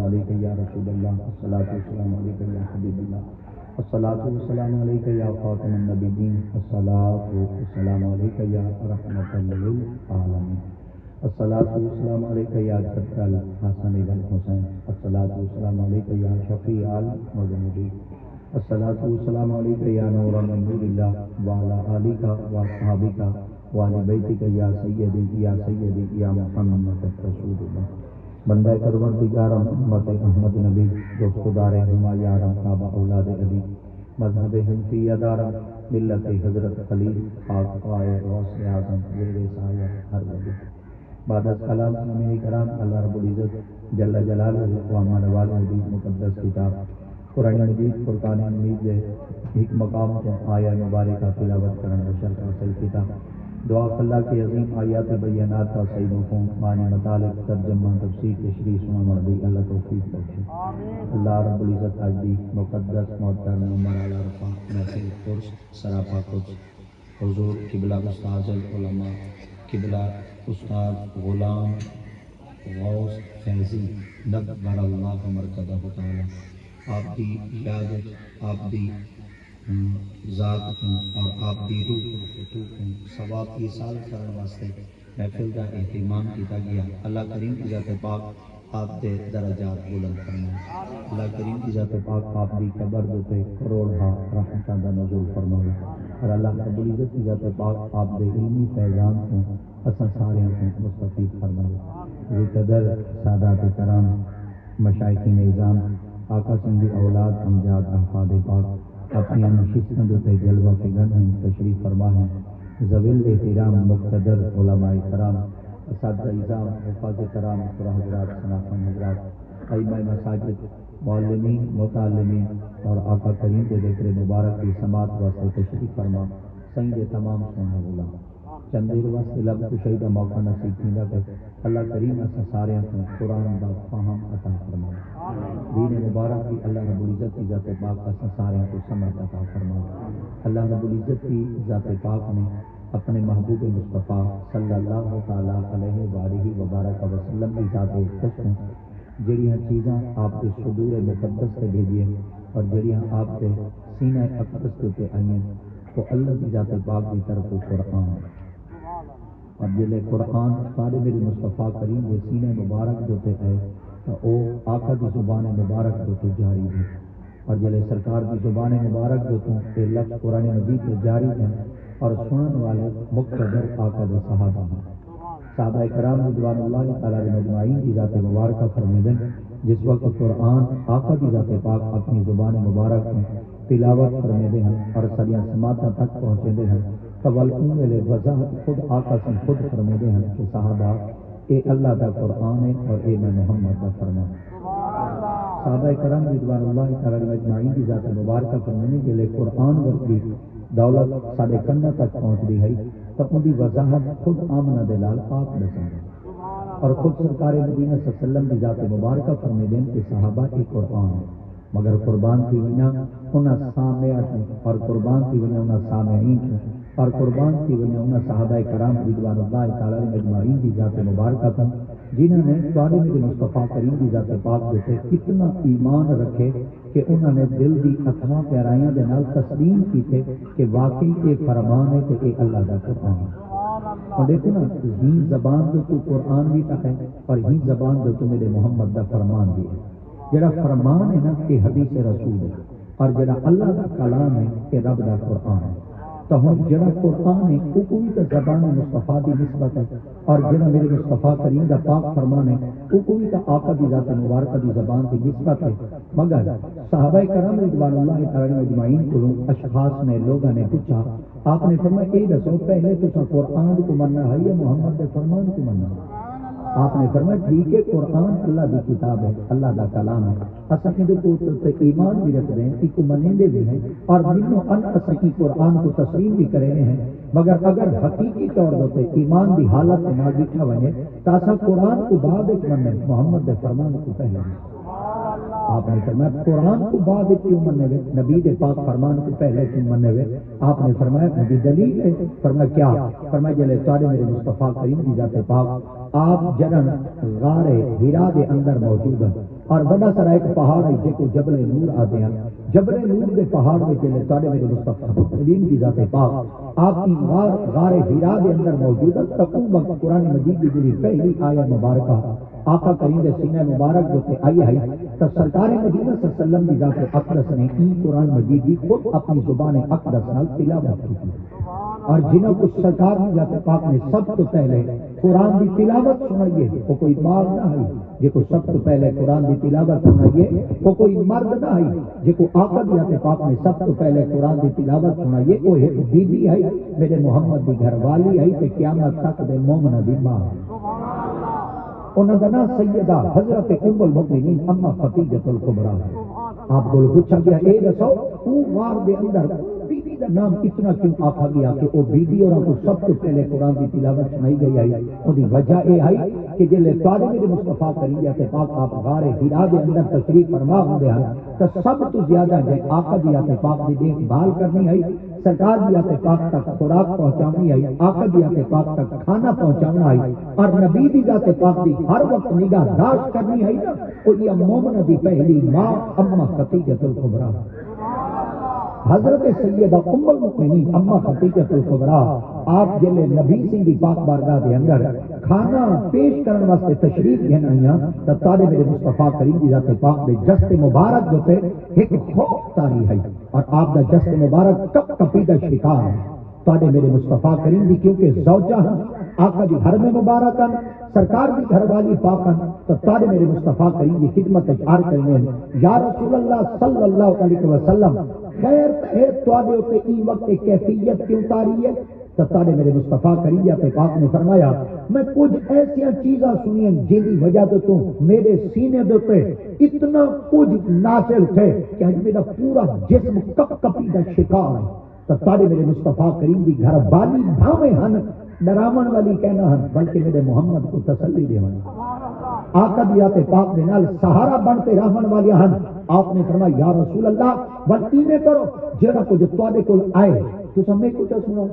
علیک یا رسول اللہ، الصلاۃ والسلام علیک یا حبیب اللہ، الصلاۃ والسلام علیک یا خاتم النبیین، الصلاۃ والسلام علیک یا رحمۃ للعالمین، الصلاۃ والسلام علیک یا جد الحسن والحسین، الصلاۃ والسلام علیک یا شفیع المذنبین، الصلاۃ والسلام علیک یا نور من نور اللہ وعلی آلک واصحابک وعلی بیتک یا سیدی یا محمد رسول اللہ۔ بندہ پروردگار امت احمد نبی، دوست دار ہما یارم کعبہ اولاد علی، مذہب حنفیہ دارم ملت حضرت خلیل پاک آئے غوث اعظم زیر سایہ ہر ولی۔ بعد از کلام امین کرام، اللہ رب العزت جل جلالہ و عمل والدی مقدس کتاب قرآن مجید فرقان حمید دے ایک مقام کو آیہ مبارکہ تلاوت کرن بشرط حاصل کتاب دعا اللہ کی عظیم آیات بینات کا صحیح مفہوم معنی مطالب ترجمہ تفسیر تشریح سنا مردی اللہ توفیق بخشے۔ اللہ رب العزت آج دی مقدس محترم عمر علی رفا محفل قرص سراپا قدس حضور قبلہ استاذ العلماء قبلہ استاد غلام غوث فیضی نقبر اللہ مرکزہ تعالی آپ دی یاد آپ دی ذات اور آپ دی روح ثواب کی سال کرنے واسطے محفل کا اہتمام کیا گیا۔ اللہ کریم کی ذات پاک آپ دے درجات بلند فرمائے، اللہ کریم کی ذات پاک آپ دی قبر دوتے کروڑا رحمتاں دا نزول فرمائے، اور اللہ رب العزت کی ذات پاک آپ دے علمی فیضان کو اساں سارے کو مستفید فرمائے۔ قدر سادات کرام مشائخین اعظام آقا سنگ دی اولاد امجاد احفاد پاک اپنی نشستوں تے جلوہ فگر ہیں تشریف فرما ہیں، ذویل احترام مقتدر علماء کرام اساتذہ اعظام حفاظ کرام قرآن حضرات سنافن حضرات ائمہ مساجد معلمین متعلمین اور آقا کریم کے ذکر مبارک کی سماعت واسطے تشریف فرما سید تمام سنہ غلام چند دیر واسطے لب کشی کا موقع نصیب کیندا کہ اللہ کریم اساں سارے کو قرآن دا فہم عطا فرمائے، دین مبارک کی اللہ رب العزت کی ذات پاک اساں سارے کو سمجھ عطا فرمائے۔ اللہ رب العزت کی ذات پاک نے اپنے محبوب مصطفیٰ صلی اللہ تعالیٰ علیہ وآلہ وبارک وسلم کی ذات خصوص جڑیاں چیزاں آپ کے صدور مقدس سے بھیجیے اور جڑیاں آپ کے سینہ اقدس کے آئیں تو اللہ کی ذات پاک کی طرف قرآن اور جلے قرآن سارے میرے مصطفیٰ کریم کے سینہ مبارک دوتے ہے تو او آقا کی زبان مبارک دوتے جاری ہے، اور جلے سرکار کی زبان مبارک دوتوں کے لفظ قرآن مجید میں جاری ہیں اور سنن والے مقتدر آقا کے صحابہ ہیں۔ صحابہ کرام رضوان اللہ تعالیٰ علیہ مجمعین کی ذات مبارکہ فرمیدن جس وقت قرآن آقا کی ذات پاک اپنی زبان مبارک میں تلاوت فرمیدے ہیں اور سلیاں سماعتاں تک پہنچے ہیں فوالکوں میں وضاحت خود آقا سے خود فرمیدے ہیں کہ صحابہ اے اللہ دا قرآن ہے اور اے میں محمد دا فرمان۔ صحابہ کرام رضوان اللہ تعالیٰ علیہ مجمعین کی ذات مبارکہ فرمینے کے لیے قرآن ورکی دولت سارے کنہ تک پہنچ دی ہے تو ان کی وضاحت خود آمنہ دلال آپ دسیں اور خود سرکار مدینہ صلی اللہ علیہ وسلم کی ذات مبارکہ فرمیدیں کہ صحابہ کی قرآن ہے مگر قربان کی وجہ انہاں سامعات ہیں اور قربان کی وجہ انہاں سامعین ہیں اور قربان کی وجہ انہاں صحابہ کرام رضوان اللہ تعالیٰ علیہ مجمعین کی ذات مبارکہ تھا جنہوں نے سارے میرے مصطفیٰ کریم کی ذات پاک جیسے کتنا ایمان رکھے کہ انہوں نے دل دی اتھاں پیرائیاں دے نال تسلیم کی تھے کہ واقعی یہ فرمان ہے کہ یہ اللہ کا قرآن ہے۔ اور دیکھو نا ہی زبان تو قرآن بھی ہے اور ہی زبان تو میرے محمد دا فرمان بھی ہے۔ جڑا فرمان ہے نا یہ حدیث رسول ہے اور جڑا اللہ کا کلام ہے یہ رب کا قرآن ہے۔ تو ہم جڑا قرآن ہے وہ کوئی تو زبان مصطفیٰ کی نسبت ہے اور جڑا میرے مصطفیٰ کریم دا پاک فرمان ہے وہ کوئی تو آقا کی ذات مبارکہ کی زبان کی نسبت ہے۔ مگر صحابہ کرام رضوان اللہ تعالیٰ مجمعین کو اشخاص نے لوگوں نے پوچھا آپ نے فرمایا یہ دسو پہلے تو قرآن کو مننا ہے یا محمد کے فرمان کو مننا ہے؟ آپ نے فرمایا ٹھیک ہے قرآن اللہ کی کتاب ہے اللہ کا کلام ہے اصل کے ایمان بھی رکھ رہے ہیں اس کو منیندے بھی ہیں اور منو ان اصل کی قرآن کو تسلیم بھی کرے ہیں مگر اگر حقیقی طور پر ایمان کی حالت میں نہ بٹھا ہوئے تاسا قرآن کو بعد ایک مننے محمد کے فرمان کو پہلے آپ نے فرمایا قرآن کو بعد کیوں مننے ہوئے نبی کے پاک فرمان کو پہلے کیوں مننے ہوئے آپ نے فرمایا مجھے دلیل ہے فرمایا کیا فرمایا جلے سارے میرے مصطفیٰ کریم کی ذات پاک آپ جنن غار ہیرا دے اندر موجود ہیں اور بڑا سارا ایک پہاڑ ہے جے کو جبل نور آتے ہیں. جبل نور دے پہاڑ میں جلے تاڑے میرے مصطفیٰ کریم کی ذات پاک آپ کی غار ہرا دے اندر موجود ہے. تقوم وقت قرآن مجید کی جلی پہلی آیہ مبارکہ آقا کریم دے سینہ مبارک جو تے آئی ہے تو سرکار مدینہ صلی اللہ علیہ وسلم کی ذات اقدس نے این قرآن مجید کی خود اپنی زبان اقدس نال تلاوت کی تھی. اور جنہوں کو سرکار کی ذات پاک نے سب تو پہلے قرآن کی تلاوت سنائیے وہ کوئی مال نہ ہے جے کو سب تو پہلے قرآن کی تلاوت سنائیے وہ کوئی مرد نہ ہے جے کو آقا کی ذات پاک نے سب تو پہلے قرآن کی تلاوت سنائیے وہ ایک بی بی ہے میرے محمد کی گھر والی ہے کہ قیامت تک دے مومنہ دی ماں انہوں کا نام سیدہ حضرت ام المؤمنین اما خدیجہ الکبریٰ ہے. آپ کو پوچھا گیا اے دسو تو غار دے اندر بی بی کا نام اتنا کیوں آکھا گیا کہ وہ بی بی اور کو سب تو پہلے قرآن کی تلاوت سنائی گئی ہے. اس کی وجہ یہ ہے کہ جلے سارے میرے مصطفیٰ کریم ذات پاک آپ غار ہرا دے اندر تشریف فرما ہوندے ہیں تو سب تو زیادہ جے آقا دی ذات پاک دی دیکھ بھال کرنی ہے سرکار دی ذات پاک تک خوراک پہنچانی ہے آقا دی ذات پاک تک کھانا پہنچانا ہے اور نبی دی ذات پاک دی ہر وقت نگاہ داشت کرنی ہے نا وہ یہ مومنہ دی پہلی ماں اما خدیجہ الکبریٰ حضرت سیدہ ام المؤمنین اما خدیجہ الکبریٰ آپ جلے نبی سنگھ دی پاک بارگاہ دے اندر کھانا پیش کرنے واسطے تشریف گھن آئیاں تو تارے میرے مصطفیٰ کریم دی ذات پاک دے جست مبارک جو تے ایک خوف تاری ہے اور آپ دا جست مبارک کپ کپی دا شکار ہے تارے میرے مصطفیٰ کریم دی کیونکہ زوجہ ہیں آقا دی گھر میں مبارک ہیں سرکار دی گھر والی پاک ہیں تو تارے میرے مصطفیٰ کریم دی خدمت اجار کرنے ہیں یا رسول اللہ صلی اللہ علیہ وسلم خیر ہے تو آدھے ہوتے ای وقت کیفیت کیوں تاری ہے تو تارے میرے مصطفیٰ کریم ذات پاک نے فرمایا میں کچھ ایسی چیزاں سنی ہیں جن کی وجہ تو میرے سینے دوتے اتنا کچھ نازل تھے کہ آج میرا پورا جسم کپ کپی دا شکار ہے تو تارے میرے مصطفیٰ کریم دی گھر والی بھاویں ہن ڈرامن والی کہنا ہن بلکہ میرے محمد کو تسلی دے آقا دی ذات پاک دے نال سہارا بنتے رحمن والی ہن آپ نے فرمایا یا رسول اللہ وقتی میں کرو جڑا کچھ تواڈے کول آئے تو سمے کچھ سنو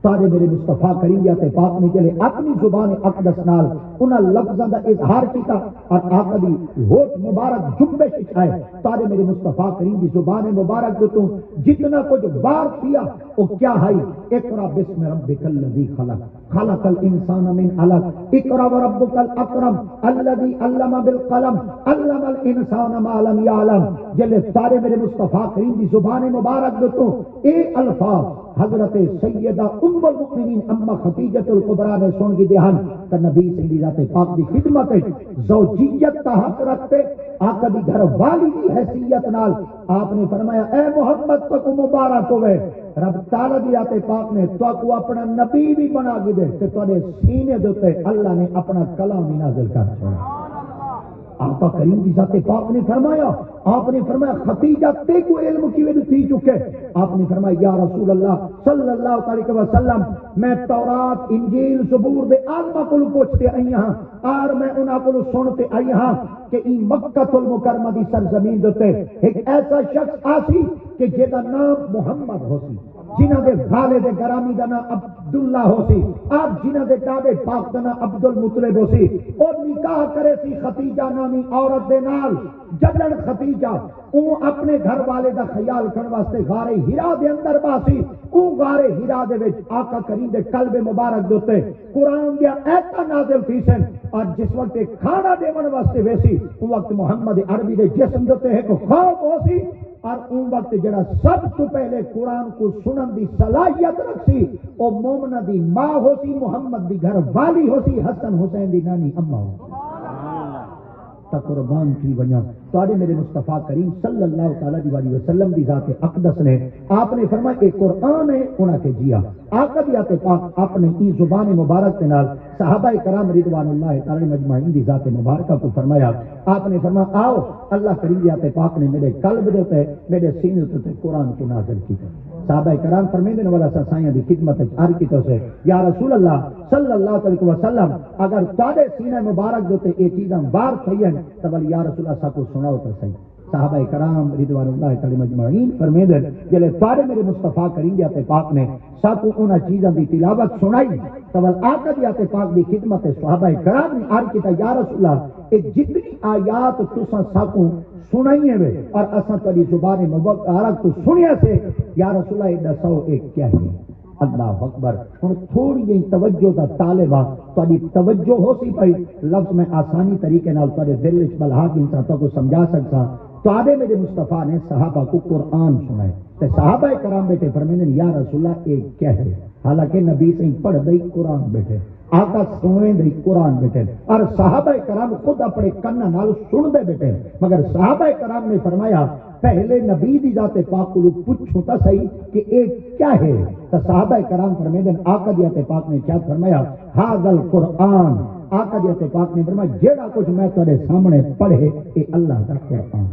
تارے میرے مصطفیٰ کریم ذات پاک نے چلے اپنی زبان اقدس نال انہاں لفظاں دا اظہار کیتا اور آقا دی ہوٹ مبارک جنبش آئے تارے میرے مصطفیٰ کریم دی زبان مبارک جو تو جتنا کچھ بار کیا وہ کیا ہے اقرا بسم ربک الذی خلق خلق الانسان من علق اقرا وربک الاکرم الذی علم بالقلم علم الانسان ما لم یعلم جلے تارے میرے مصطفیٰ کریم دی زبان مبارک جو تو اے الفاظ حضرت سیدہ ام المؤمنین اما خدیجہ الکبریٰ نے سن کی دہن کہ نبی صلی ذات پاک دی خدمت زوجیت تا حق رکھتے آقا دی گھر والی دی حیثیت نال آپ نے فرمایا اے محمد تک مبارک ہوئے رب تعالیٰ دی ذات پاک نے تو کو اپنا نبی بھی بنا کے دے کہ تواڈے سینے دے اللہ نے اپنا کلام ہی نازل کر چھوڑا آقا کریم کی ذات پاک نے فرمایا آپ نے فرمایا خدیجہ تے کو علم کی وجہ تھی چکے آپ نے فرمایا یا رسول اللہ صلی اللہ علیہ وسلم میں تورات انجیل زبور دے عالمہ کو پوچھتے آئی ہاں اور میں انہاں کو سنتے آئی ہاں کہ ای مکہ المکرمہ دی سرزمین دوتے ایک ایسا شخص آسی کہ جیدہ نام محمد ہو سی جنہ دے بھالے دے گرامی دا نام عبداللہ ہو سی آپ جنہ دے دادے پاک دا نام عبد المطلب ہو سی اور نکاح کرے سی خدیجہ نامی عورت دے نال جدن خدیجہ اون اپنے گھر والے دا خیال کرن واسطے غار ہرا دے اندر باسی اون غار ہرا دے وچ آقا کریم دے قلب مبارک دوتے قرآن دیا ایتا نازل تھی سن اور جس وقت کھانا دیون واسطے ویسی اون وقت محمد عربی دے جسم دوتے ایک خوف ہو سی اور اون وقت جڑا سب تو پہلے قرآن کو سنن دی صلاحیت رکھسی او مومنہ دی ماں ہو سی محمد دی گھر والی ہو سی حسن حسین دی نانی اماں ہو قربان کی وجہ تارے میرے مصطفیٰ کریم صلی اللہ علیہ وسلم دی ذات اقدس نے آپ نے فرمایا کہ قرآن ہے انہاں کے جیا آقا دی ذات پاک اپنے کی زبان مبارک کے نال صحابہ کرام رضوان اللہ تعالی مجمعین دی ذات مبارکہ کو فرمایا آپ نے فرمایا آؤ اللہ کریم دی ذات پاک نے میرے قلب دے میرے سینے تے قرآن کو نازل کیا صحابہ کرام فرمیدن والا سائیں دی خدمت عرض کی تو سے یا رسول اللہ صلی اللہ علیہ وسلم اگر تارے سینہ مبارک دوتے یہ چیزاں بار تھئی ہیں تو یا رسول اللہ صاحب کو سناؤ تو صحیح صحابہ کرام رضوان اللہ تعالی اجمعین فرمیندے جلے سارے میرے مصطفیٰ کریم دی تے پاک نے ساتھ انہاں چیزاں دی تلاوت سنائی تول آقا دی تے پاک دی خدمت صحابہ کرام نے عرض کیتا یا رسول اللہ اے جتنی آیات تساں ساکوں سنائیے وے اور اساں تیری زبان مبارک تو سنیا سے یا رسول اللہ دسو ایک کیا ہے اللہ اکبر ہن تھوڑی جی توجہ دا طالبہ تاری توجہ ہو سی پئی لفظ میں آسانی طریقے نال تارے دل وچ بلہا کے انسان کو سمجھا سکتا تارے میرے مصطفیٰ نے صحابہ کو قرآن سنائے تے صحابہ کرام بیٹھے فرمیندے یا رسول اللہ ایک کیا ہے حالانکہ نبی سے پڑھ دئی قرآن بیٹھے آقا سنیں دئی قرآن بیٹھے اور صحابہ کرام خود اپنے کنا نال سن دے بیٹھے مگر صحابہ کرام نے فرمایا پہلے نبی دی ذات پاک کو پوچھو تا صحیح کہ ایک کیا ہے تو صحابہ کرام فرمیندے آقا دی ذات پاک نے کیا فرمایا ھذا القرآن آقا دی ذات پاک نے فرمایا جیڑا کچھ میں تیرے سامنے پڑھے اے اللہ کا قرآن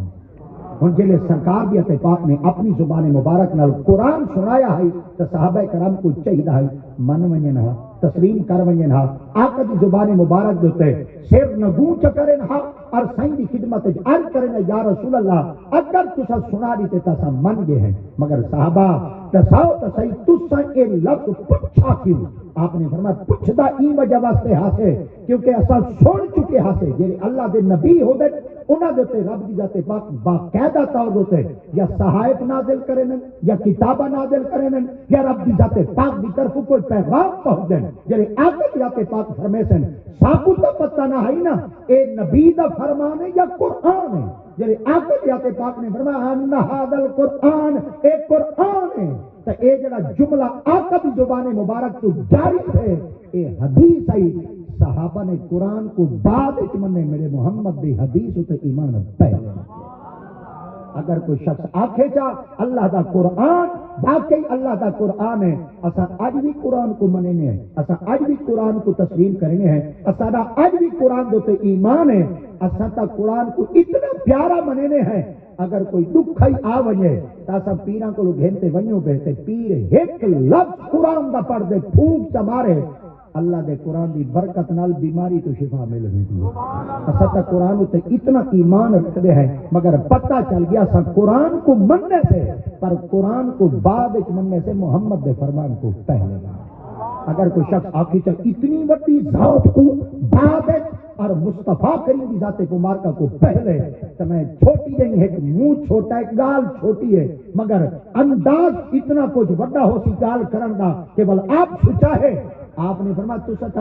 ہن جلے سرکار دی ذات پاک نے اپنی زبان مبارک نال قرآن سنایا ہے تو صحابہ کرام کو چاہیے ہے من ونجن ہا تسلیم کر ونجن ہا آقا دی زبان مبارک دے سر نگو چکرن ہا اور سائیں دی خدمت عرض کرن یا رسول اللہ اگر تسا سنا دیتے تسا من گئے ہیں مگر صحابہ دساؤ تو صحیح تسا اے لفظ پوچھا کیوں آپ نے فرمایا پوچھدا ای وجہ واسطے ہاسے کیونکہ اساں سن چکے ہاسے جے اللہ دے نبی ہو دے انہاں دے تے رب دی ذات پاک باقاعدہ طور تے یا صحائف نازل کرن یا کتاباں نازل کرن یا رب دی ذات پاک دی طرف کوئی پیغام پہنچ دین جے آقا دی ذات پاک فرمیسن ساکو تو پتہ نہ ہے نا اے نبی دا فرمان ہے یا قرآن ہے جے آقا دی ذات پاک نے فرمایا ان ھذا القرآن اے قرآن ہے تو اے جڑا جملہ آقا دی زبان مبارک تو جاری ہے اے حدیث ہے صحابہ نے قرآن کو بعد وچ منے میرے محمد دی حدیث تے ایمان پہلے اگر کوئی شخص آکھے چا اللہ دا قرآن واقعی اللہ دا قرآن ہے اسا اج بھی قرآن کو مننے ہیں اسا اج بھی قرآن کو تسلیم کرنے ہیں اسا دا اج بھی قرآن دے ایمان ہے اسا تا قرآن کو اتنا پیارا مننے ہیں اگر کوئی دکھ ہی آ وجے تا سب پیراں کو گھنتے ونجو بیٹھے پیر ایک لفظ قرآن دا پڑھ دے پھونک چ مارے اللہ دے قرآن دی برکت نال بیماری تو شفا مل رہی ہے اسا قرآن تے اتنا ایمان رکھتے ہیں مگر پتہ چل گیا سا قرآن کو مننے سے پر قرآن کو بعد وچ مننے سے محمد دے فرمان کو پہلے اگر کوئی شخص آخی چل اتنی بڑی ذات کو بعد اور مصطفیٰ کریم کی ذات مبارکہ کو پہلے تو میں چھوٹی نہیں ہے کہ منہ چھوٹا ہے گال چھوٹی ہے مگر انداز اتنا کچھ بڑا ہو سی گال کرن دا کہ بل آپ سچا ہے آپ نے فرمایا تو